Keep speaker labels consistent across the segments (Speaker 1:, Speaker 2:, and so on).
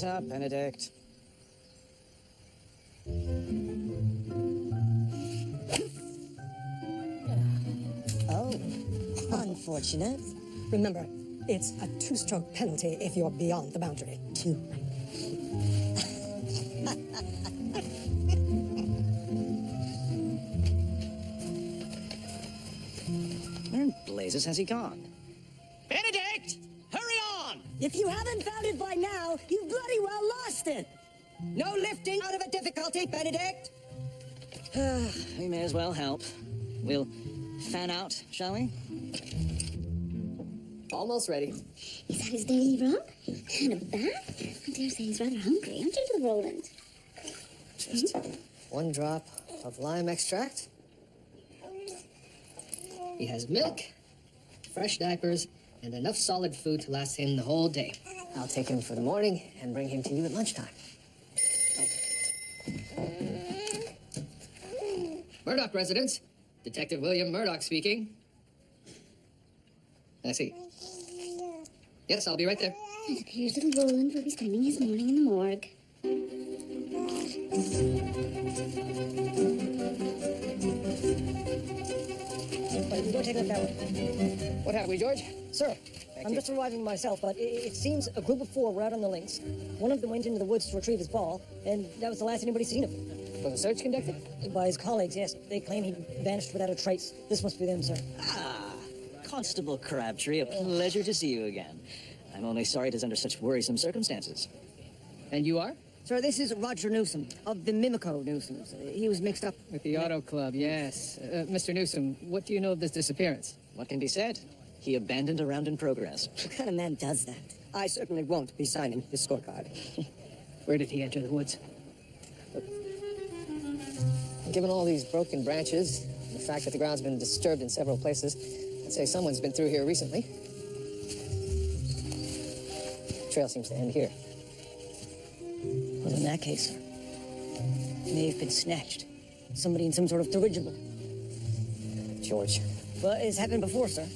Speaker 1: Get up, Benedict.
Speaker 2: Oh, unfortunate.
Speaker 3: Remember, it's a two-stroke penalty if you're beyond the boundary.
Speaker 2: Two.
Speaker 1: Where in blazes has he gone? Benedict! Hurry on!
Speaker 2: If you haven't found it by now, you bloody well lost it.
Speaker 3: No lifting out of a difficulty, Benedict.
Speaker 1: We may as well help. We'll fan out, shall we?
Speaker 3: Almost ready.
Speaker 4: Is that his daily run? And a bath? I dare say he's rather hungry, aren't you, little Roland?
Speaker 3: Just 1 drop of lime extract. He has milk, fresh diapers, and enough solid food to last him the whole day. I'll take him for the morning and bring him to you at lunchtime. Murdoch residence. Detective William Murdoch speaking. I see. Yes, I'll be right there.
Speaker 4: It appears little Roland will be spending his morning in the morgue.
Speaker 2: Go take a look that way.
Speaker 3: What have we, George?
Speaker 2: Sir, I'm just arriving myself, but it seems a group of 4 were out on the links. One of them went into the woods to retrieve his ball, and that was the last anybody's seen of him.
Speaker 3: Was a search conducted?
Speaker 2: By his colleagues, yes. They claim he vanished without a trace. This must be them, sir.
Speaker 1: Ah, Constable Crabtree, a pleasure to see you again. I'm only sorry it is under such worrisome circumstances.
Speaker 3: And you are?
Speaker 2: Sir, this is Roger Newsom, of the Mimico Newsoms. He was mixed up
Speaker 3: With the Auto Club, yes. Mr. Newsom, what do you know of this disappearance?
Speaker 1: What can be said? He abandoned a round in progress.
Speaker 2: What kind of man does that?
Speaker 5: I certainly won't be signing his scorecard.
Speaker 3: Where did he enter the woods? Given all these broken branches, and the fact that the ground's been disturbed in several places, I'd say someone's been through here recently. The trail seems to end here.
Speaker 2: Well, in that case, sir, he may have been snatched. Somebody in some sort of dirigible.
Speaker 3: George,
Speaker 2: Well, it's happened before, sir.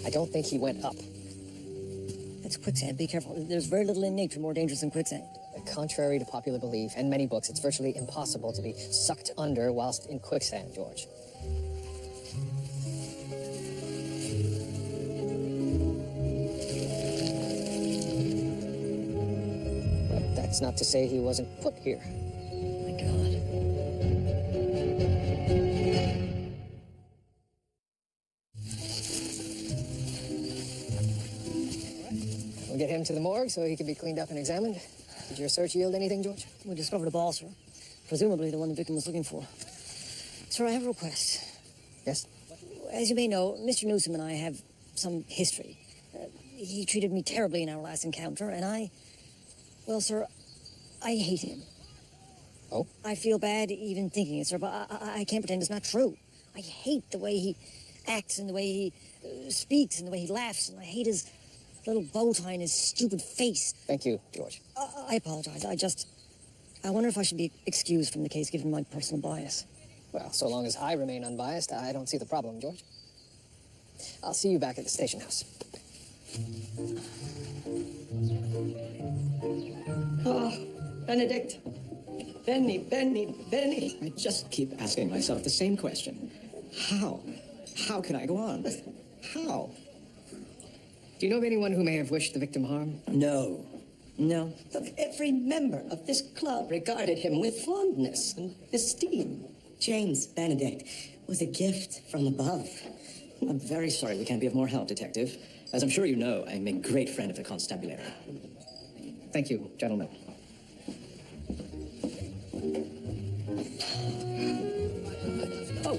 Speaker 3: I don't think he went up.
Speaker 2: That's quicksand. Be careful. There's very little in nature more dangerous than quicksand.
Speaker 3: Contrary to popular belief and many books, it's virtually impossible to be sucked under whilst in quicksand, George. But that's not to say he wasn't put here.
Speaker 2: My God.
Speaker 3: We'll get him to the morgue so he can be cleaned up and examined. Did your search yield anything, George?
Speaker 2: We discovered a ball, sir. Presumably the one the victim was looking for. Sir, I have a request.
Speaker 3: Yes?
Speaker 2: As you may know, Mr. Newsom and I have some history. He treated me terribly in our last encounter, and well, sir, I hate him.
Speaker 3: Oh?
Speaker 2: I feel bad even thinking it, sir, but I can't pretend it's not true. I hate the way he acts and the way he speaks and the way he laughs, and I hate his little bow tie and his stupid face.
Speaker 3: Thank you, George.
Speaker 2: I apologize. I wonder if I should be excused from the case given my personal bias.
Speaker 3: Well, so long as I remain unbiased, I don't see the problem, George. I'll see you back at the station house.
Speaker 5: Oh, Benedict. Benny. I just keep asking myself the same question. How? How can I go on? How?
Speaker 3: Do you know of anyone who may have wished the victim harm?
Speaker 5: No. Look, every member of this club regarded him with fondness and esteem. James Benedict was a gift from above.
Speaker 1: I'm very sorry we can't be of more help, Detective. As I'm sure you know, I'm a great friend of the constabulary.
Speaker 3: Thank you, gentlemen.
Speaker 6: Oh,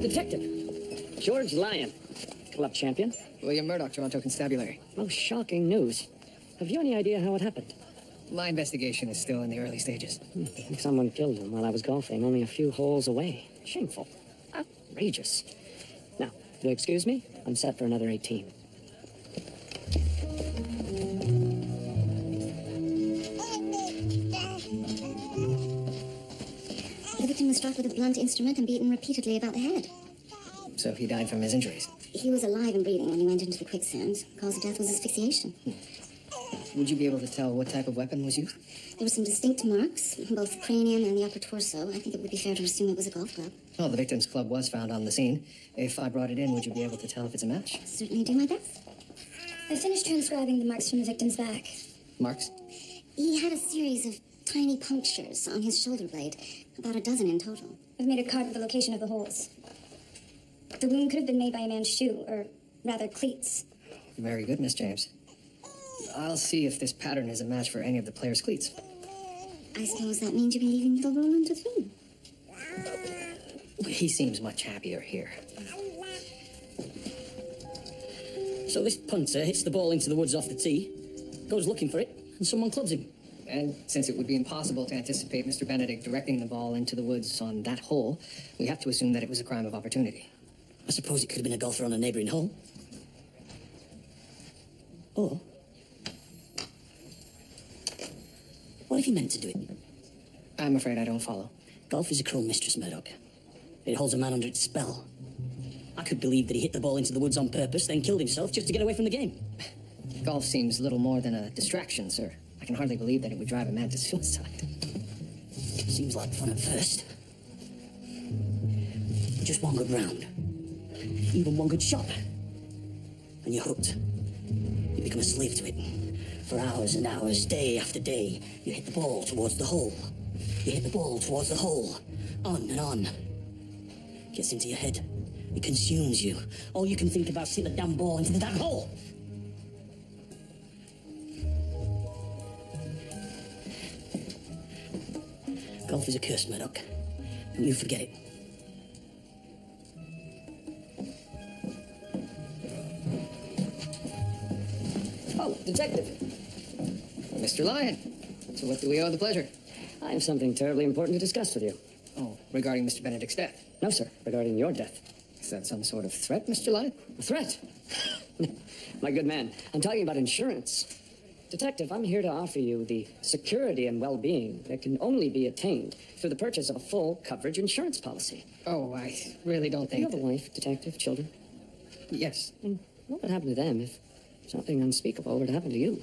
Speaker 6: Detective. George Lyon, club champion.
Speaker 3: William Murdoch, Toronto Constabulary.
Speaker 6: Oh, shocking news. Have you any idea how it happened?
Speaker 3: My investigation is still in the early stages.
Speaker 6: I think someone killed him while I was golfing, only a few holes away. Shameful. Outrageous. Now, do you excuse me? I'm set for another 18.
Speaker 4: The victim was struck with a blunt instrument and beaten repeatedly about the head.
Speaker 3: So he died from his injuries.
Speaker 4: He was alive and breathing when he went into the quicksand. Cause of death was asphyxiation.
Speaker 3: Would you be able to tell what type of weapon was used?
Speaker 4: There were some distinct marks, both the cranium and the upper torso. I think it would be fair to assume it was a golf club.
Speaker 3: Well, the victim's club was found on the scene. If I brought it in, would you be able to tell if it's a match?
Speaker 4: Certainly do my best.
Speaker 7: I finished transcribing the marks from the victim's back.
Speaker 3: Marks?
Speaker 4: He had a series of tiny punctures on his shoulder blade, about a dozen in total.
Speaker 7: I've made a card with the location of the holes. The wound could have been made by a man's shoe, or rather cleats.
Speaker 3: Very good, Miss James. I'll see if this pattern is a match for any of the players' cleats.
Speaker 4: I suppose that means you'll be leaving little Roland with me.
Speaker 3: He seems much happier here.
Speaker 1: So this punter hits the ball into the woods off the tee, goes looking for it, and someone clubs him.
Speaker 3: And since it would be impossible to anticipate Mr. Benedict directing the ball into the woods on that hole, we have to assume that it was a crime of opportunity.
Speaker 1: I suppose it could have been a golfer on a neighbouring hole. Or what if he meant to do it?
Speaker 3: I'm afraid I don't follow.
Speaker 1: Golf is a cruel mistress, Murdoch. It holds a man under its spell. I could believe that he hit the ball into the woods on purpose, then killed himself just to get away from the game.
Speaker 3: Golf seems little more than a distraction, sir. I can hardly believe that it would drive a man to suicide.
Speaker 1: Seems like fun at first. Just one good round. Even one good shot. And you're hooked. You become a slave to it. For hours and hours, day after day, you hit the ball towards the hole. You hit the ball towards the hole. On and on. Gets into your head. It consumes you. All you can think about is hit the damn ball into the damn hole. Golf is a curse, Murdoch. Don't you forget it.
Speaker 3: Oh, detective. Mr. Lyon. So what do we owe the pleasure?
Speaker 6: I have something terribly important to discuss with you.
Speaker 3: Oh, regarding Mr. Benedict's death.
Speaker 6: No, sir, regarding your death.
Speaker 3: Is that some sort of threat, Mr. Lyon?
Speaker 6: A threat? My good man, I'm talking about insurance. Detective, I'm here to offer you the security and well-being that can only be attained through the purchase of a full coverage insurance policy.
Speaker 3: Oh, I really don't
Speaker 6: Do you
Speaker 3: think...
Speaker 6: have a wife, detective, children?
Speaker 3: Yes.
Speaker 6: And what would happen to them if something unspeakable were to happen to you?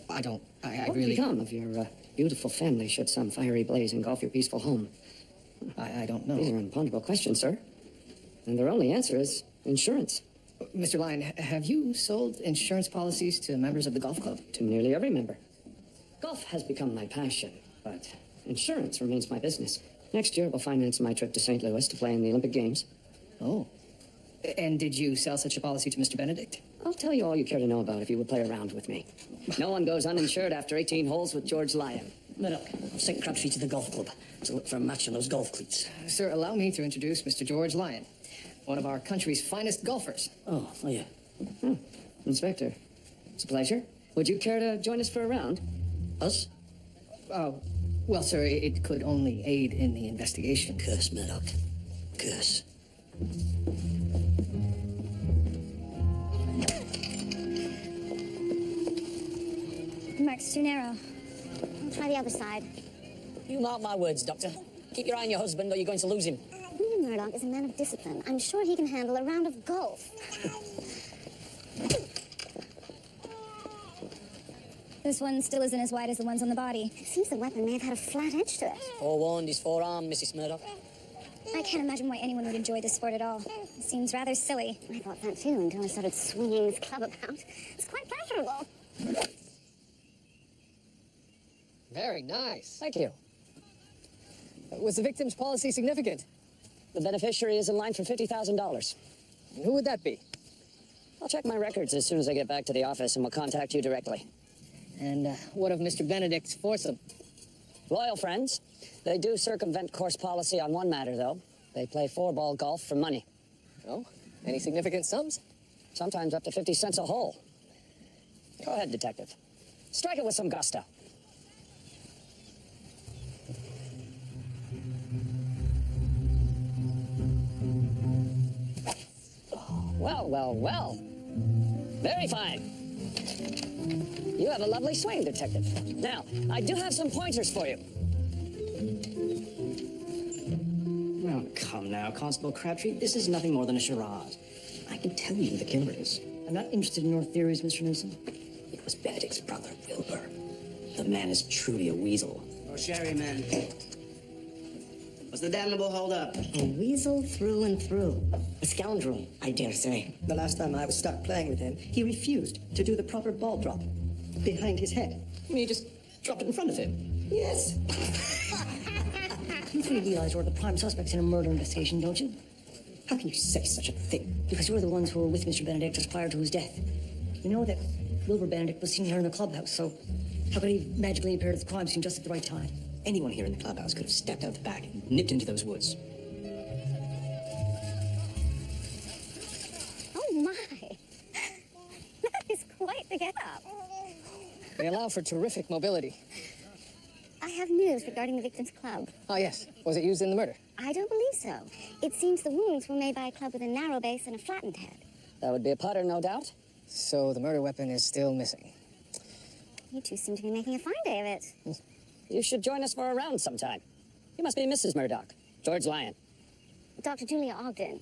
Speaker 3: I don't... I
Speaker 6: What would
Speaker 3: really...
Speaker 6: become of your beautiful family should some fiery blaze engulf your peaceful home?
Speaker 3: I don't know.
Speaker 6: These are unponderable questions, sir. And their only answer is insurance.
Speaker 3: Mr. Lyon, have you sold insurance policies to members of the golf club?
Speaker 6: To nearly every member. Golf has become my passion, but insurance remains my business. Next year, it will finance my trip to St. Louis to play in the Olympic Games.
Speaker 3: Oh. And did you sell such a policy to Mr. Benedict?
Speaker 6: I'll tell you all you care to know about if you would play around with me. No one goes uninsured after 18 holes with George Lyon.
Speaker 1: Murdoch, I've sent Crabtree to the golf club to look for a match on those golf cleats.
Speaker 3: Sir, allow me to introduce Mr. George Lyon, one of our country's finest golfers.
Speaker 1: Oh yeah.
Speaker 6: Inspector, it's a pleasure. Would you care to join us for a round?
Speaker 1: Us?
Speaker 3: Oh, well, sir, it could only aid in the investigation.
Speaker 1: Curse, Murdoch. Curse.
Speaker 7: The mark's too narrow.
Speaker 4: I'll try the other side.
Speaker 1: You mark my words, Doctor. Keep your eye on your husband or you're going to lose him.
Speaker 4: Murdoch is a man of discipline. I'm sure he can handle a round of golf.
Speaker 7: This one still isn't as wide as the ones on the body.
Speaker 4: It seems the weapon may have had a flat edge to it.
Speaker 1: Forewarned is forearmed, Mrs. Murdoch.
Speaker 7: I can't imagine why anyone would enjoy this sport at all. It seems rather silly.
Speaker 4: I thought that too until I started swinging this club about. It's quite pleasurable.
Speaker 3: Very nice.
Speaker 6: Thank you.
Speaker 3: Was the victim's policy significant?
Speaker 6: The beneficiary is in line for $50,000.
Speaker 3: Who would that be?
Speaker 6: I'll check my records as soon as I get back to the office and we'll contact you directly.
Speaker 3: And what of Mr. Benedict's foursome?
Speaker 6: Loyal friends. They do circumvent course policy on one matter, though. They play four-ball golf for money.
Speaker 3: Oh, any significant sums?
Speaker 6: Sometimes up to 50 cents a hole. Go ahead, detective. Strike it with some gusto. Well, well, well. Very fine. You have a lovely swing, detective. Now, I do have some pointers for you.
Speaker 1: Oh, come now, Constable Crabtree. This is nothing more than a charade. I can tell you who the killer is. I'm not interested in your theories, Mr. Newsom. was Benedict's brother, Wilbur. The man is truly a weasel.
Speaker 5: Oh, sherry, man. What's the damnable hold-up?
Speaker 1: A weasel through and through. A scoundrel, I dare say.
Speaker 5: The last time I was stuck playing with him, he refused to do the proper ball drop behind his head.
Speaker 1: You just dropped it in front of him.
Speaker 5: Yes.
Speaker 2: You three realize we're the prime suspects in a murder investigation, don't you?
Speaker 5: How can you say such a thing?
Speaker 2: Because you're the ones who were with Mr. Benedict just prior to his death. You know that Wilbur Benedict was seen here in the clubhouse, so how could he magically appear at the crime scene just at the right time?
Speaker 1: Anyone here in the clubhouse could have stepped out the back and nipped into those woods.
Speaker 7: Oh, my. That is quite the get-up.
Speaker 3: They allow for terrific mobility.
Speaker 7: I have news regarding the victim's club.
Speaker 3: Oh, yes. Was it used in the murder?
Speaker 7: I don't believe so. It seems the wounds were made by a club with a narrow base and a flattened head.
Speaker 6: That would be a putter, no doubt.
Speaker 3: So the murder weapon is still missing.
Speaker 7: You two seem to be making a fine day of it.
Speaker 6: You should join us for a round sometime. You must be Mrs. Murdoch, George Lyon.
Speaker 7: Dr. Julia Ogden,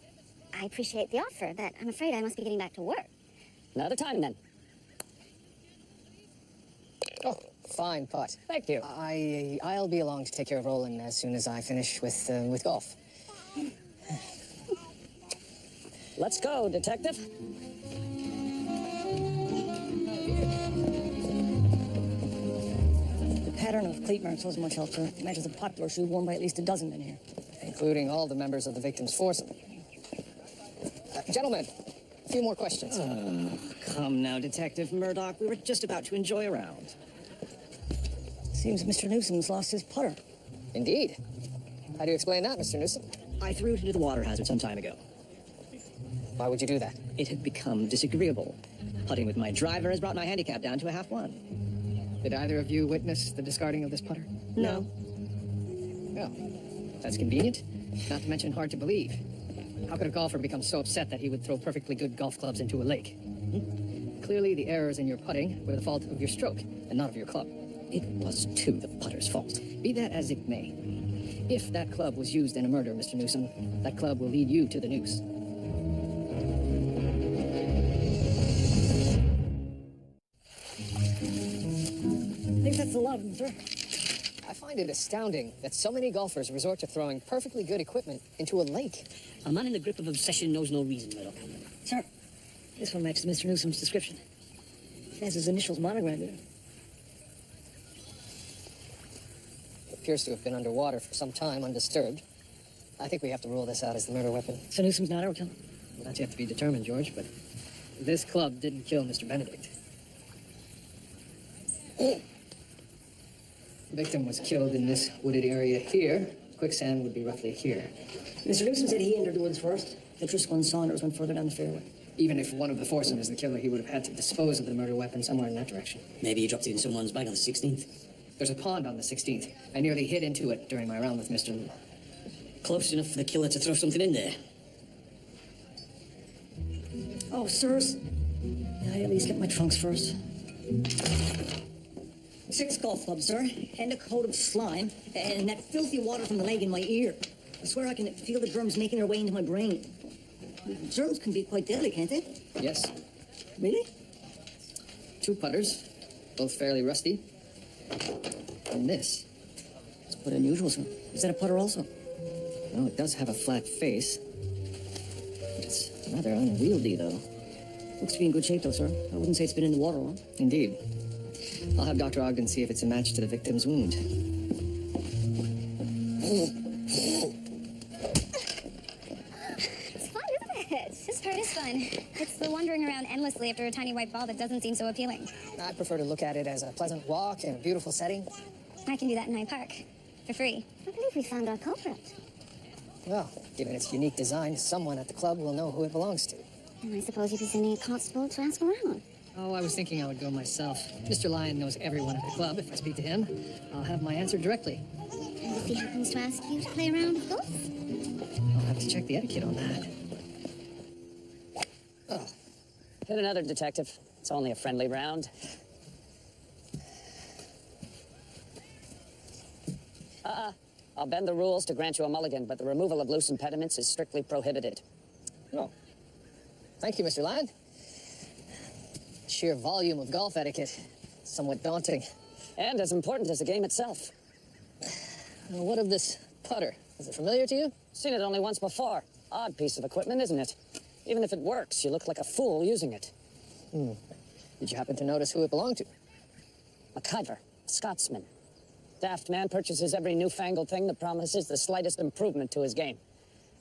Speaker 7: I appreciate the offer, but I'm afraid I must be getting back to work.
Speaker 6: Another time, then.
Speaker 3: Oh, fine putt.
Speaker 6: Thank you.
Speaker 3: I'll be along to take care of Roland as soon as I finish with golf.
Speaker 6: Let's go, detective.
Speaker 2: The pattern of cleat marks wasn't much help, sir. It matches a popular shoe worn by at least a dozen men here.
Speaker 3: Including all the members of the victim's foursome. Gentlemen, a few more questions.
Speaker 1: Come now, Detective Murdoch. We were just about to enjoy a round.
Speaker 2: Seems Mr. Newsom's lost his putter.
Speaker 3: Indeed. How do you explain that, Mr. Newsom?
Speaker 1: I threw it into the water hazard some time ago.
Speaker 3: Why would you do that?
Speaker 1: It had become disagreeable. Putting with my driver has brought my handicap down to a half-1.
Speaker 3: Did either of you witness the discarding of this putter?
Speaker 1: No.
Speaker 3: Well, that's convenient. Not to mention hard to believe. How could a golfer become so upset that he would throw perfectly good golf clubs into a lake? Clearly, the errors in your putting were the fault of your stroke, and not of your club.
Speaker 1: It was, too, the putter's fault.
Speaker 3: Be that as it may, if that club was used in a murder, Mr. Newsom, that club will lead you to the noose.
Speaker 2: I think that's the lot of them, sir.
Speaker 3: I find it astounding that so many golfers resort to throwing perfectly good equipment into a lake.
Speaker 1: A man in the grip of obsession knows no reason, Murdoch.
Speaker 2: Sir, this one matches Mr. Newsom's description. It has his initials monogrammed in it.
Speaker 3: It appears to have been underwater for some time, undisturbed. I think we have to rule this out as the murder weapon.
Speaker 2: So Newsom's not our killer?
Speaker 3: That's yet to be determined, George, but this club didn't kill Mr. Benedict. The victim was killed in this wooded area here. Quicksand would be roughly here.
Speaker 2: Mr. Newsom said he entered the woods first. The Driscoll and Saunders went further down the fairway.
Speaker 3: Even if one of the foursome is the killer, he would have had to dispose of the murder weapon somewhere in that direction.
Speaker 1: Maybe he dropped it in someone's bag on the 16th.
Speaker 3: There's a pond on the 16th. I nearly hid into it during my round with Mr.
Speaker 1: Close enough for the killer to throw something in there.
Speaker 2: Oh, sirs. May I at least get my trunks first? 6 golf clubs, sir, and a coat of slime, and that filthy water from the lake in my ear. I swear I can feel the germs making their way into my brain. Germs can be quite deadly, can't they?
Speaker 3: Yes.
Speaker 2: Really?
Speaker 3: 2 putters, both fairly rusty. And this.
Speaker 2: It's quite unusual, sir. Is that a putter also?
Speaker 3: Well, it does have a flat face. It's rather unwieldy, though.
Speaker 2: Looks to be in good shape, though, sir. I wouldn't say it's been in the water long.
Speaker 3: Indeed. I'll have Dr. Ogden see if it's a match to the victim's wound.
Speaker 7: It's fun, isn't it? This part is fun. It's the wandering around endlessly after a tiny white ball that doesn't seem so appealing.
Speaker 3: I prefer to look at it as a pleasant walk in a beautiful setting.
Speaker 7: I can do that in Hyde Park. For free. I believe we found our culprit.
Speaker 3: Well, given its unique design, someone at the club will know who it belongs to.
Speaker 7: And I suppose you'd be sending a constable to ask around.
Speaker 3: Oh, I was thinking I would go myself. Mr. Lyon knows everyone at the club. If I speak to him, I'll have my answer directly.
Speaker 7: And if he happens to ask you to play around with golf?
Speaker 3: I'll have to check the etiquette on that. Oh,
Speaker 6: Hit another, detective. It's only a friendly round. I'll bend the rules to grant you a mulligan, but the removal of loose impediments is strictly prohibited.
Speaker 3: oh. Thank you, Mr. Lyon. Sheer volume of golf etiquette. Somewhat daunting.
Speaker 6: And as important as the game itself.
Speaker 3: Now, what of this putter? Is it familiar to you?
Speaker 6: Seen it only once before. Odd piece of equipment, isn't it? Even if it works, you look like a fool using it.
Speaker 3: Did you happen to notice who it belonged to?
Speaker 6: McIver, a Scotsman. Daft man purchases every newfangled thing that promises the slightest improvement to his game.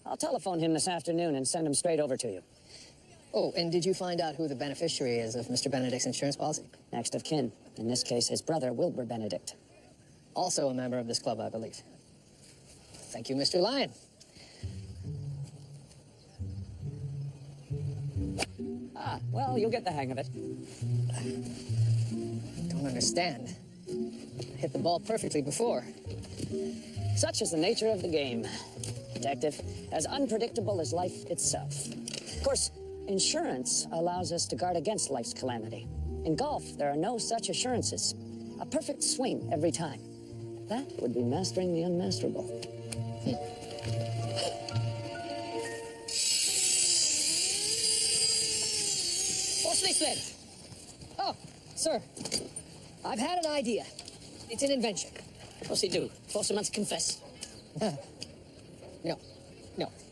Speaker 6: I'll telephone him this afternoon and send him straight over to you.
Speaker 3: Oh, and did you find out who the beneficiary is of Mr. Benedict's insurance policy?
Speaker 6: Next of kin. In this case, his brother, Wilbur Benedict.
Speaker 3: Also a member of this club, I believe. Thank you, Mr. Lyon.
Speaker 6: Ah, well, you'll get the hang of it.
Speaker 3: Don't understand. I hit the ball perfectly before.
Speaker 6: Such is the nature of the game, Detective. As unpredictable as life itself. Of course, insurance allows us to guard against life's calamity. In golf, there are no such assurances. A perfect swing every time. That would be mastering the unmasterable.
Speaker 3: What's this then? Oh, sir, I've had an idea. It's an invention.
Speaker 1: What's he do? Force a man to confess?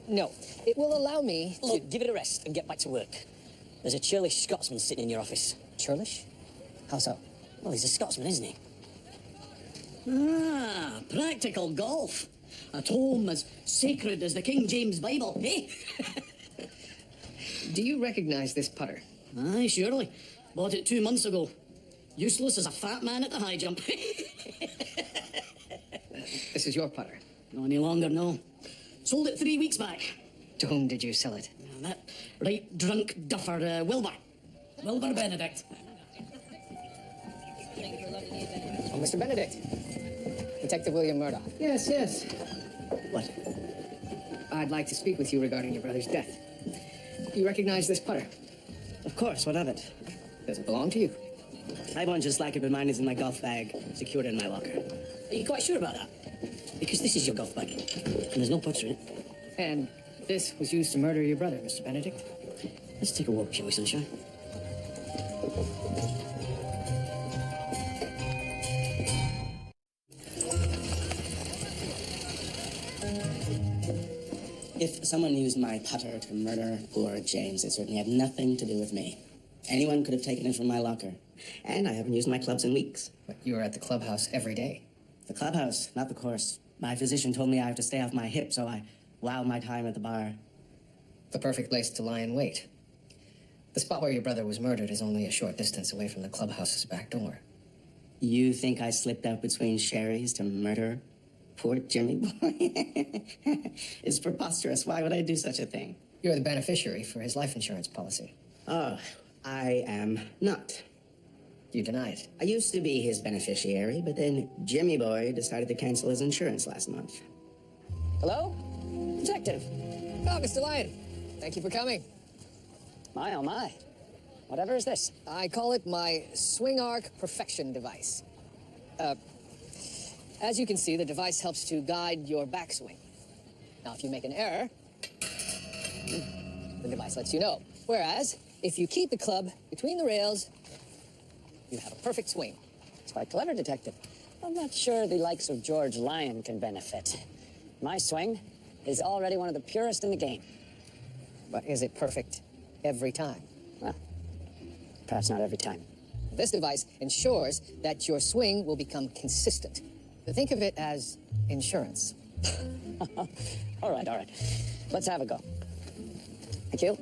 Speaker 3: No. It will allow me to...
Speaker 1: Look, give it a rest and get back to work. There's a churlish Scotsman sitting in your office.
Speaker 3: Churlish? How so?
Speaker 1: Well, he's a Scotsman, isn't he? Ah, practical golf. At home as sacred as the King James Bible, eh?
Speaker 3: Do you recognize this putter?
Speaker 1: Aye, surely. Bought it 2 months ago. Useless as a fat man at the high jump.
Speaker 3: This is your putter.
Speaker 1: No any longer, no. Sold it 3 weeks back.
Speaker 3: To whom did you sell it?
Speaker 1: That right drunk duffer, Wilbur. Wilbur Benedict.
Speaker 3: Oh, Mr. Benedict. Detective William Murdoch.
Speaker 1: Yes. What?
Speaker 3: I'd like to speak with you regarding your brother's death. You recognize this putter?
Speaker 1: Of course, what of it?
Speaker 3: Does it belong to you?
Speaker 1: I won't just like it, but mine is in my golf bag, secured in my locker. Are you quite sure about that? Because this is your golf bag, and there's no putter in it.
Speaker 3: And this was used to murder your brother, Mr. Benedict?
Speaker 1: Let's take a walk, shall we, sunshine? If someone used my putter to murder poor James, it certainly had nothing to do with me. Anyone could have taken it from my locker. And I haven't used my clubs in weeks.
Speaker 3: But you were at the clubhouse every day.
Speaker 1: The clubhouse, not the course. My physician told me I have to stay off my hip, so I while my time at the bar.
Speaker 3: The perfect place to lie in wait. The spot where your brother was murdered is only a short distance away from the clubhouse's back door.
Speaker 1: You think I slipped out between sherries to murder poor Jimmy boy? It's preposterous. Why would I do such a thing?
Speaker 3: You're the beneficiary for his life insurance policy.
Speaker 1: Oh, I am not.
Speaker 3: You deny it.
Speaker 1: I used to be his beneficiary, but then Jimmy boy decided to cancel his insurance last month.
Speaker 6: Hello? Detective.
Speaker 3: Oh, Mr. Lyon. Thank you for coming.
Speaker 6: My, oh my. Whatever is this?
Speaker 3: I call it my swing arc perfection device. As you can see, the device helps to guide your backswing. Now, if you make an error, the device lets you know. Whereas, if you keep the club between the rails, you have a perfect swing.
Speaker 6: It's quite clever, Detective. I'm not sure the likes of George Lyon can benefit. My swing is already one of the purest in the game.
Speaker 3: But is it perfect every time?
Speaker 6: Well, perhaps not every time.
Speaker 3: This device ensures that your swing will become consistent. Think of it as insurance.
Speaker 6: All right. Let's have a go. Thank you.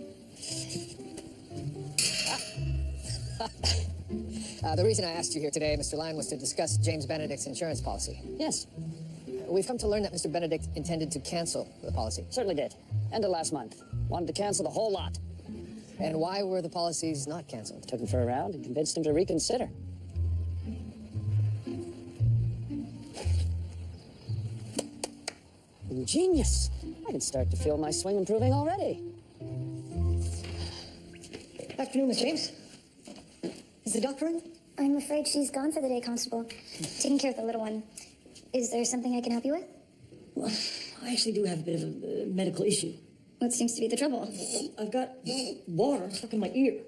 Speaker 3: The reason I asked you here today, Mr. Lyon, was to discuss James Benedict's insurance policy.
Speaker 6: Yes,
Speaker 3: We've come to learn that Mr. Benedict intended to cancel the policy.
Speaker 6: certainly did. End of last month. Wanted to cancel the whole lot.
Speaker 3: And why were the policies not canceled?
Speaker 6: Took him for a round and convinced him to reconsider. Ingenious. I can start to feel my swing improving already.
Speaker 2: Afternoon, Miss James. Is the doctor in?
Speaker 7: I'm afraid she's gone for the day, Constable. Taking care of the little one. Is there something I can help you with?
Speaker 1: Well, I actually do have a bit of a medical issue.
Speaker 7: What seems to be the trouble?
Speaker 1: I've got water stuck in my ear.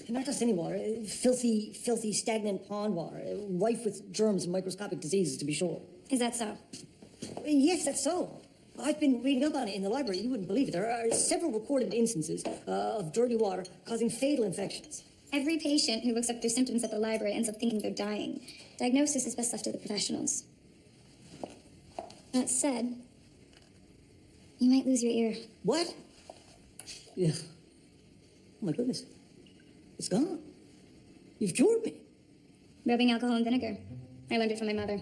Speaker 2: Not just any water. Filthy, stagnant pond water. Rife with germs and microscopic diseases, to be sure.
Speaker 7: Is that so?
Speaker 2: Yes, that's so. I've been reading up on it in the library. You wouldn't believe it. There are several recorded instances of dirty water causing fatal infections.
Speaker 7: Every patient who looks up their symptoms at the library ends up thinking they're dying. Diagnosis is best left to the professionals. That said, you might lose your ear.
Speaker 2: What? Yeah. Oh, my goodness. It's gone. You've cured me.
Speaker 7: Rubbing alcohol and vinegar. I learned it from my mother.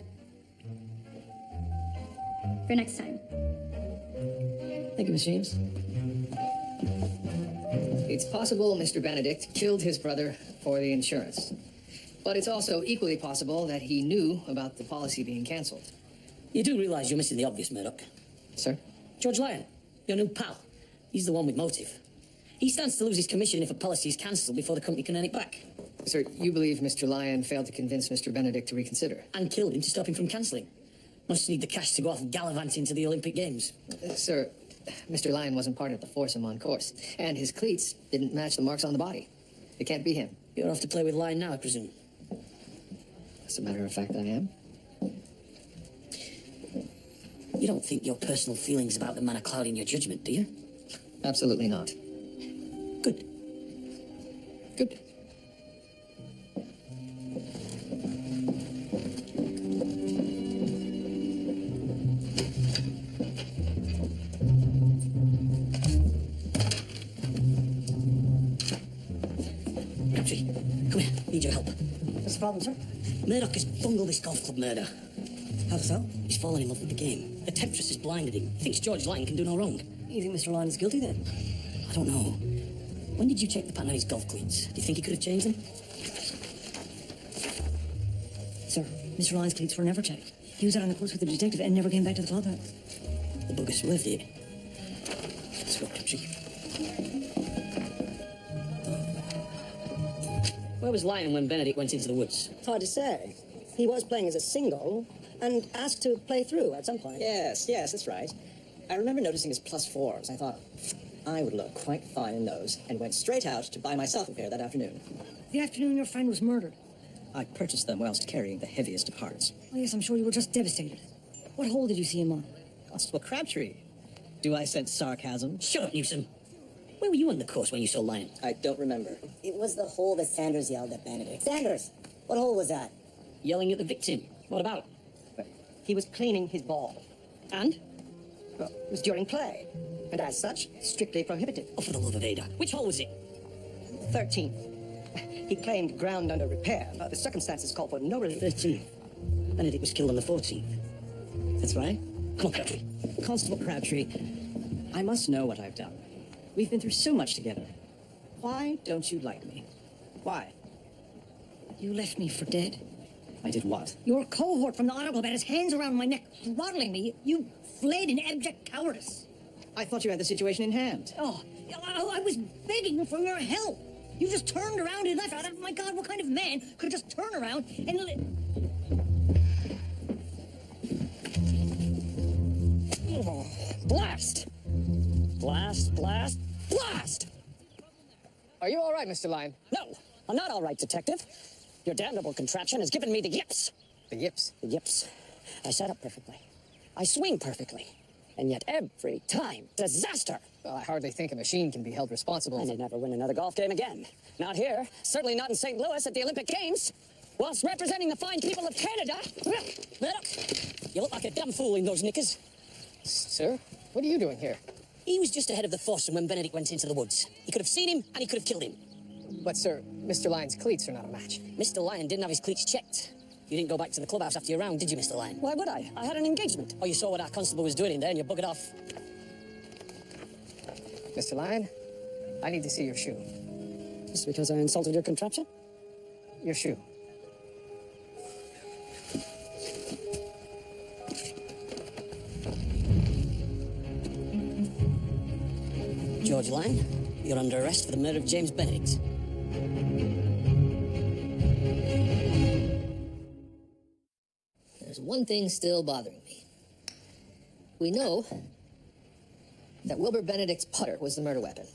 Speaker 7: For next time.
Speaker 2: Thank you, Miss James.
Speaker 3: It's possible Mr. Benedict killed his brother for the insurance. But it's also equally possible that he knew about the policy being cancelled.
Speaker 1: You do realize you're missing the obvious, Murdoch.
Speaker 3: Sir?
Speaker 1: George Lyon, your new pal. He's the one with motive. He stands to lose his commission if a policy is cancelled before the company can earn it back.
Speaker 3: Sir, you believe Mr. Lyon failed to convince Mr. Benedict to reconsider?
Speaker 1: And killed him to stop him from cancelling. Must need the cash to go off gallivanting to the Olympic Games.
Speaker 3: Sir, Mr. Lyon wasn't part of the foursome on course, and his cleats didn't match the marks on the body. It can't be him.
Speaker 1: You're off to play with Lyon now, I presume.
Speaker 3: As a matter of fact, I am.
Speaker 1: You don't think your personal feelings about the man are clouding your judgment, do you?
Speaker 3: Absolutely not.
Speaker 1: Good.
Speaker 3: Good.
Speaker 1: Crabtree, come here. Need your help.
Speaker 2: What's the problem, sir?
Speaker 1: Murdoch has bungled this golf club murder.
Speaker 2: How so?
Speaker 1: He's fallen in love with the game. The temptress has blinded him. Thinks George Lyon can do no wrong.
Speaker 2: You think Mr. Lyon is guilty, then?
Speaker 1: I don't know. When did you check the pattern on his golf cleats? Do you think he could have changed them?
Speaker 2: Sir, Mr. Lyon's cleats were never checked. He was out on the course with the detective and never came back to the clubhouse.
Speaker 1: The bugger's worth it. Let's go, Crabtree. Where was Lyon when Benedict went into the woods?
Speaker 5: It's hard to say. He was playing as a single and asked to play through at some point.
Speaker 8: Yes, that's right. I remember noticing his +4s. I thought, I would look quite fine in those, and went straight out to buy myself a pair that afternoon.
Speaker 2: The afternoon your friend was murdered.
Speaker 8: I purchased them whilst carrying the heaviest of hearts.
Speaker 2: Oh, yes, I'm sure you were just devastated. What hole did you see him on?
Speaker 8: Constable Crabtree. Do I sense sarcasm?
Speaker 1: Shut up, Newsom. Where were you on the course when you saw Lyon?
Speaker 8: I don't remember.
Speaker 5: It was the hole that Sanders yelled at Benedict. Sanders! What hole was that?
Speaker 1: Yelling at the victim. What about?
Speaker 5: He was cleaning his ball.
Speaker 1: And?
Speaker 5: Well, it was during play. And as such, strictly prohibited.
Speaker 1: Oh, for the love of Ada. Which hole was it?
Speaker 5: 13. He claimed ground under repair. The circumstances call for no relief.
Speaker 1: 13. Benedict was killed on the 14th. That's right. Come on, Crabtree.
Speaker 8: Constable Crabtree, I must know what I've done. We've been through so much together. Why don't you like me? Why?
Speaker 2: You left me for dead.
Speaker 8: I did what?
Speaker 2: Your cohort from the Auto Club had his hands around my neck, throttling me. You fled in abject cowardice.
Speaker 8: I thought you had the situation in hand.
Speaker 2: Oh, I was begging for your help. You just turned around and left. Oh, my God, what kind of man could just turn around and...
Speaker 1: Oh, blast! Blast, blast, blast!
Speaker 3: Are you all right, Mr. Lyon?
Speaker 1: No, I'm not all right, Detective. Your damnable contraption has given me the yips.
Speaker 3: The yips?
Speaker 1: The yips. I set up perfectly. I swing perfectly. And yet every time, disaster.
Speaker 3: Well, I hardly think a machine can be held responsible.
Speaker 1: And they'd never win another golf game again. Not here. Certainly not in St. Louis at the Olympic Games. Whilst representing the fine people of Canada. Look, you look like a damn fool in those knickers.
Speaker 3: Sir, what are you doing here?
Speaker 1: He was just ahead of the foursome when Benedict went into the woods. He could have seen him, and he could have killed him.
Speaker 3: But, sir, Mr. Lyon's cleats are not a match.
Speaker 1: Mr. Lyon didn't have his cleats checked. You didn't go back to the clubhouse after your round, did you, Mr. Lyon?
Speaker 5: Why would I?
Speaker 1: I had an engagement. Oh, you saw what our constable was doing in there, and you buggered off.
Speaker 3: Mr. Lyon, I need to see your shoe.
Speaker 1: Just because I insulted your contraption?
Speaker 3: Your shoe.
Speaker 1: George Lyon, you're under arrest for the murder of James Benedict.
Speaker 3: There's one thing still bothering me. We know that Wilbur Benedict's putter was the murder weapon.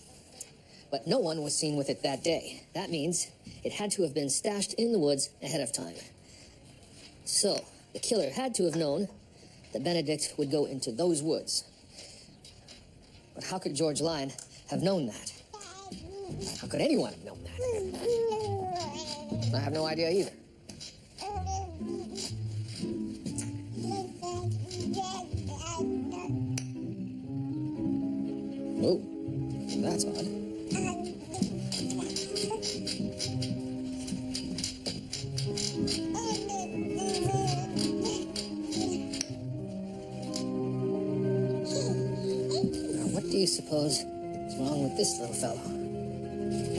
Speaker 3: But no one was seen with it that day. That means it had to have been stashed in the woods ahead of time. So, the killer had to have known that Benedict would go into those woods. But how could George Lyon have known that? How could anyone have known that? I have no idea either. Oh, that's odd. Now, what do you suppose is wrong with this little fellow?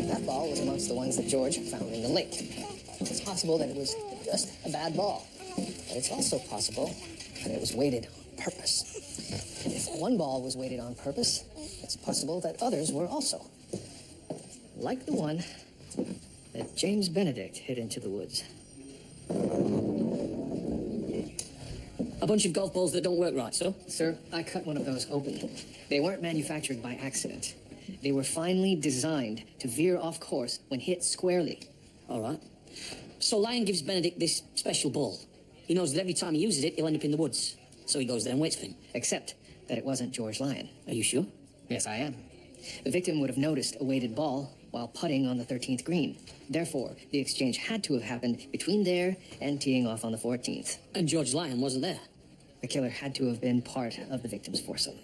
Speaker 3: That ball was amongst the ones that George found in the lake. It's possible that it was just a bad ball. But it's also possible that it was weighted on purpose. And if one ball was weighted on purpose, it's possible that others were also. Like the one that James Benedict hid into the woods.
Speaker 1: A bunch of golf balls that don't work right, so?
Speaker 3: Sir, I cut one of those open. They weren't manufactured by accident. They were finely designed to veer off course when hit squarely.
Speaker 1: All right. So Lyon gives Benedict this special ball. He knows that every time he uses it, he'll end up in the woods. So he goes there and waits for him.
Speaker 3: Except that it wasn't George Lyon.
Speaker 1: Are you sure?
Speaker 3: Yes, I am. The victim would have noticed a weighted ball while putting on the 13th green. Therefore, the exchange had to have happened between there and teeing off on the 14th.
Speaker 1: And George Lyon wasn't there.
Speaker 3: The killer had to have been part of the victim's foursome.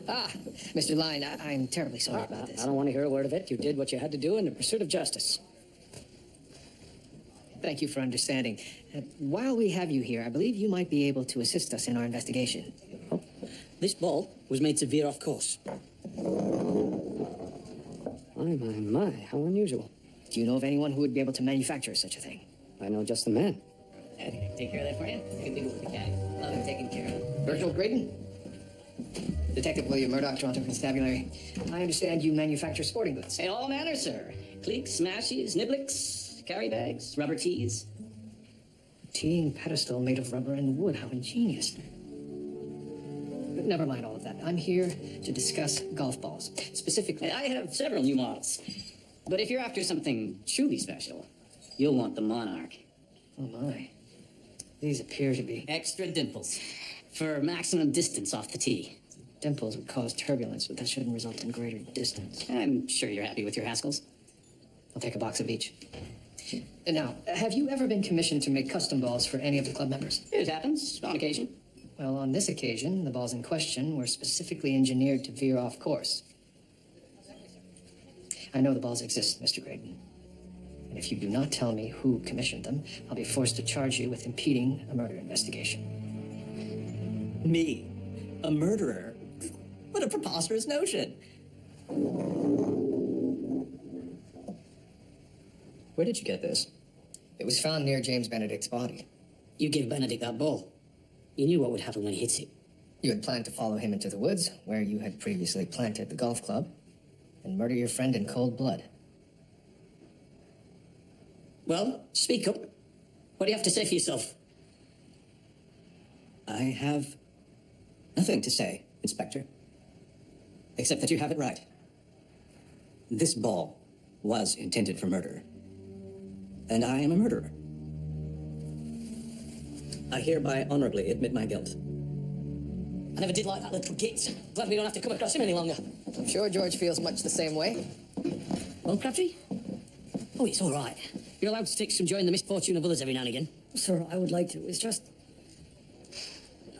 Speaker 3: Ah, Mr. Lyon, I'm terribly sorry about this.
Speaker 6: I don't want to hear a word of it. You did what you had to do in the pursuit of justice.
Speaker 3: Thank you for understanding. While we have you here, I believe you might be able to assist us in our investigation.
Speaker 1: Oh, this ball was made to veer off course.
Speaker 6: My, how unusual.
Speaker 3: Do you know of anyone who would be able to manufacture such a thing?
Speaker 6: I know just the man.
Speaker 3: Take care of that for you. Take a big look at the cat. Love him taken care of. Virgil Graydon? Detective William Murdoch, Toronto Constabulary. I understand you manufacture sporting goods.
Speaker 1: In all manner, sir. Cleeks, smashes, niblicks, carry bags, rubber tees.
Speaker 3: Teeing pedestal made of rubber and wood. How ingenious. But never mind all of that. I'm here to discuss golf balls. Specifically,
Speaker 1: I have several new models. But if you're after something truly special, you'll want the Monarch.
Speaker 3: oh my. These appear to be...
Speaker 1: Extra dimples for maximum distance off the tee.
Speaker 3: Dimples would cause turbulence, but that shouldn't result in greater distance.
Speaker 1: I'm sure you're happy with your Haskells.
Speaker 3: I'll take a box of each. And now, have you ever been commissioned to make custom balls for any of the club members?
Speaker 1: It happens, on occasion.
Speaker 3: Well, on this occasion, the balls in question were specifically engineered to veer off course. I know the balls exist, Mr. Graydon. And if you do not tell me who commissioned them, I'll be forced to charge you with impeding a murder investigation.
Speaker 5: Me? A murderer? What a preposterous notion. Where did you get this?
Speaker 3: It was found near James Benedict's body.
Speaker 1: You gave Benedict that ball. You knew what would happen when he hits it.
Speaker 3: You had planned to follow him into the woods, where you had previously planted the golf club, and murder your friend in cold blood.
Speaker 1: Well, speak up. What do you have to say for yourself?
Speaker 5: I have nothing to say, Inspector. Except that you have it right. This ball was intended for murder. And I am a murderer. I hereby honorably admit my guilt.
Speaker 1: I never did like that little git. Glad we don't have to come across him any longer.
Speaker 3: I'm sure George feels much the same way.
Speaker 1: Well, Crabtree? Oh, it's all right. You're allowed to take some joy in the misfortune of others every now and again.
Speaker 2: Sir, I would like to. It's just...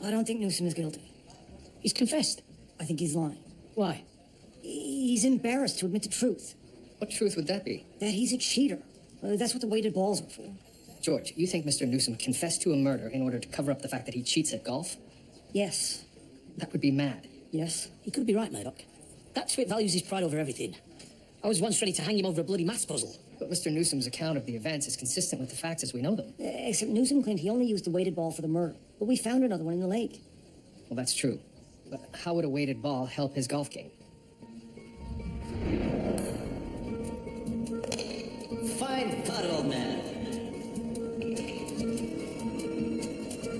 Speaker 2: I don't think Newsom is guilty.
Speaker 1: He's confessed.
Speaker 2: I think he's lying.
Speaker 1: Why?
Speaker 2: He's embarrassed to admit the truth.
Speaker 3: What truth would that be?
Speaker 2: That he's a cheater. That's what the weighted balls are for.
Speaker 3: George, you think Mr. Newsom confessed to a murder in order to cover up the fact that he cheats at golf?
Speaker 2: Yes.
Speaker 3: That would be mad.
Speaker 2: Yes.
Speaker 1: He could be right, Murdoch. That twit values his pride over everything. I was once ready to hang him over a bloody maths puzzle.
Speaker 3: But Mr. Newsom's account of the events is consistent with the facts as we know them.
Speaker 2: Except Newsom claimed he only used the weighted ball for the murder. But we found another one in the lake.
Speaker 3: Well, that's true. But how would a weighted ball help his golf game?
Speaker 1: Fine putt, old man.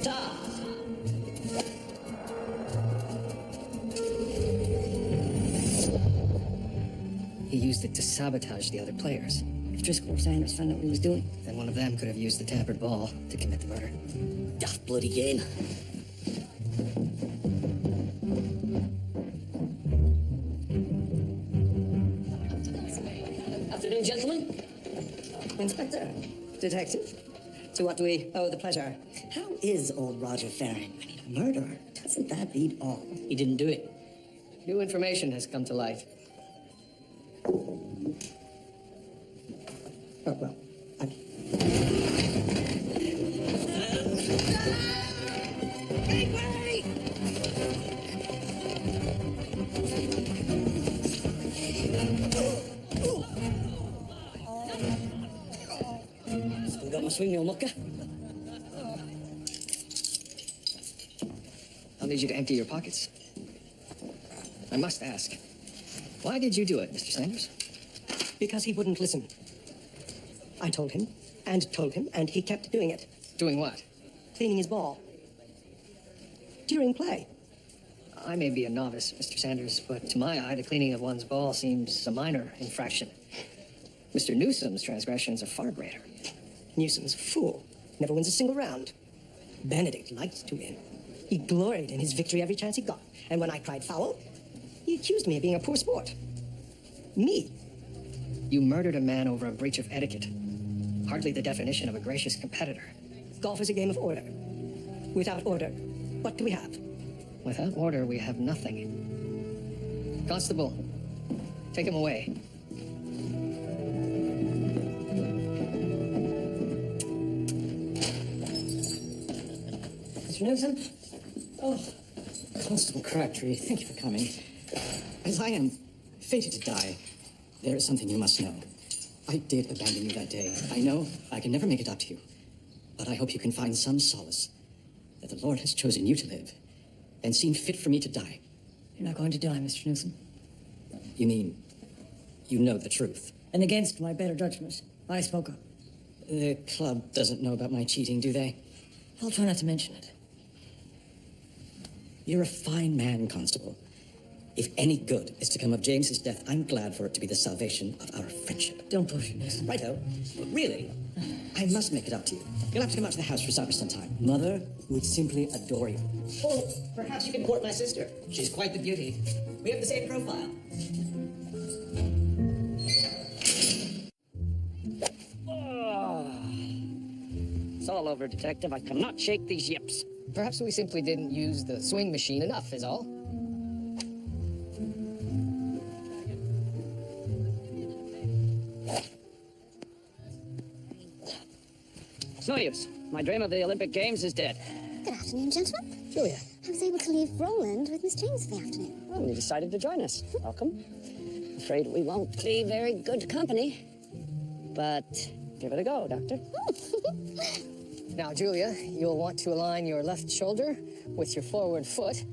Speaker 1: Ta!
Speaker 3: he used it to sabotage the other players.
Speaker 2: If Driscoll or Sanders found out what he was doing.
Speaker 3: Then one of them could have used the tampered ball to commit the murder.
Speaker 1: Daft bloody game.
Speaker 8: Afternoon, gentlemen. Inspector. Detective. To what do we owe the pleasure?
Speaker 1: How is old Roger faring? I mean, a murderer. Doesn't that beat all? He didn't do it.
Speaker 3: New information has come to light.
Speaker 8: Oh, well,
Speaker 1: Still got my swing meal, mucker.
Speaker 3: I'll need you to empty your pockets. I must ask, why did you do it, Mr. Sanders?
Speaker 8: because he wouldn't listen. I told him, and he kept doing it.
Speaker 3: Doing what?
Speaker 8: Cleaning his ball. During play.
Speaker 3: I may be a novice, Mr. Sanders, but to my eye, the cleaning of one's ball seems a minor infraction. Mr. Newsom's transgressions are far greater.
Speaker 8: Newsom's a fool. Never wins a single round. Benedict liked to win. He gloried in his victory every chance he got. And when I cried foul, he accused me of being a poor sport. Me.
Speaker 3: You murdered a man over a breach of etiquette. Hardly the definition of a gracious competitor.
Speaker 8: Golf is a game of order. Without order, what do we have?
Speaker 3: Without order, we have nothing. Constable, take him away.
Speaker 5: Mr. Newsom? Oh, Constable Crabtree, thank you for coming. As I am fated to die, there is something you must know. I did abandon you that day. I know I can never make it up to you, but I hope you can find some solace that the Lord has chosen you to live and seen fit for me to die.
Speaker 2: You're not going to die, Mr. Newsom.
Speaker 5: You mean you know the truth?
Speaker 2: And against my better judgment, I spoke up.
Speaker 5: The club doesn't know about my cheating, do they?
Speaker 2: I'll try not to mention it.
Speaker 5: You're a fine man, Constable. If any good is to come of James's death, I'm glad for it to be the salvation of our friendship.
Speaker 2: Don't push it, Newsom.
Speaker 5: Righto. But really, I must make it up to you. You'll have to come out to the house for supper sometime. Mother would simply adore you. Oh, perhaps you can court my sister. She's quite the beauty. We have the same profile.
Speaker 6: It's all over, Detective. I cannot shake these yips.
Speaker 3: Perhaps we simply didn't use the swing machine enough, is all.
Speaker 6: It's no use. My dream of the Olympic Games is dead.
Speaker 4: Good afternoon, gentlemen.
Speaker 6: Julia.
Speaker 4: I was able to leave Roland with Miss James for the afternoon.
Speaker 6: Well, you decided to join us. Welcome. Afraid we won't be very good company. But give it a go, Doctor.
Speaker 3: Now, Julia, you'll want to align your left shoulder with your forward foot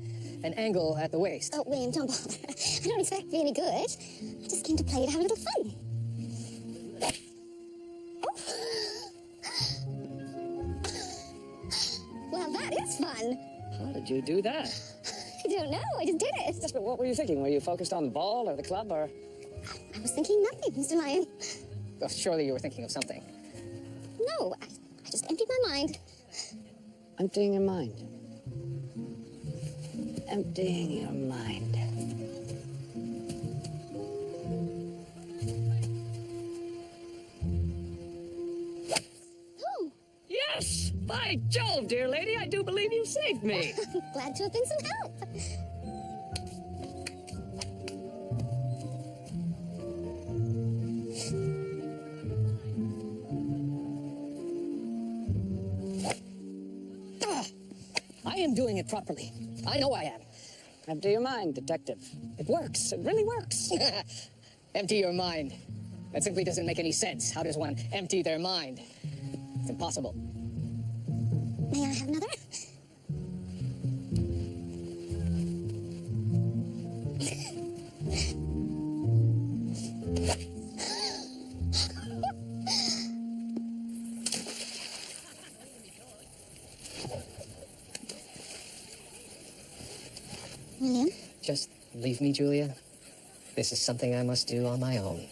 Speaker 3: and angle at the waist.
Speaker 4: Oh, William, don't bother. I don't expect to be any good. I just came to play to have a little fun. Well, that is fun.
Speaker 6: How did you do that?
Speaker 4: I don't know. I just did it.
Speaker 6: Yes, but what were you thinking? Were you focused on the ball or the club or...
Speaker 4: I was thinking nothing, Mr. Lyon.
Speaker 3: Oh, surely you were thinking of something.
Speaker 4: No, I just emptied my mind.
Speaker 6: Emptying your mind. Emptying your mind.
Speaker 4: Oh,
Speaker 6: Yes! By Jove, dear lady, I do believe you saved me.
Speaker 4: glad to have been some help.
Speaker 3: I am doing it properly. I know I am.
Speaker 6: Empty your mind, Detective. It works. It really works.
Speaker 3: Empty your mind. That simply doesn't make any sense. How does one empty their mind? It's impossible.
Speaker 4: May I have another? William?
Speaker 3: Just leave me, Julia. This is something I must do on my own.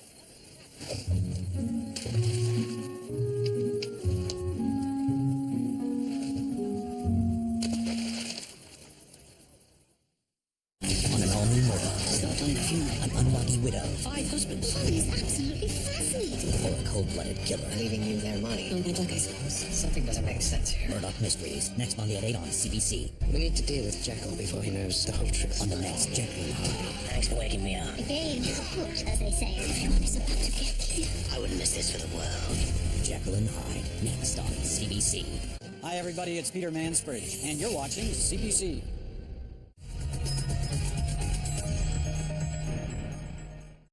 Speaker 1: On an all-new Murdoch. Start on a funeral. An unlucky widow. 5 husbands.
Speaker 4: Oh, he's absolutely fascinating.
Speaker 1: Or a cold-blooded killer.
Speaker 3: Leaving you their money.
Speaker 2: On Murdoch, I suppose.
Speaker 3: Something doesn't make sense here.
Speaker 1: Murdoch Mysteries. Next Monday at 8 on CBC.
Speaker 5: We need to deal with Jekyll before he knows the whole truth.
Speaker 1: On the next Jekyll. Thanks for waking me up.
Speaker 4: A game is afoot, as they say. Everyone is about to get killed.
Speaker 1: I wouldn't miss this for the world. Jekyll and Hyde. Next on CBC.
Speaker 9: Hi, everybody. It's Peter Mansbridge, and you're watching CBC.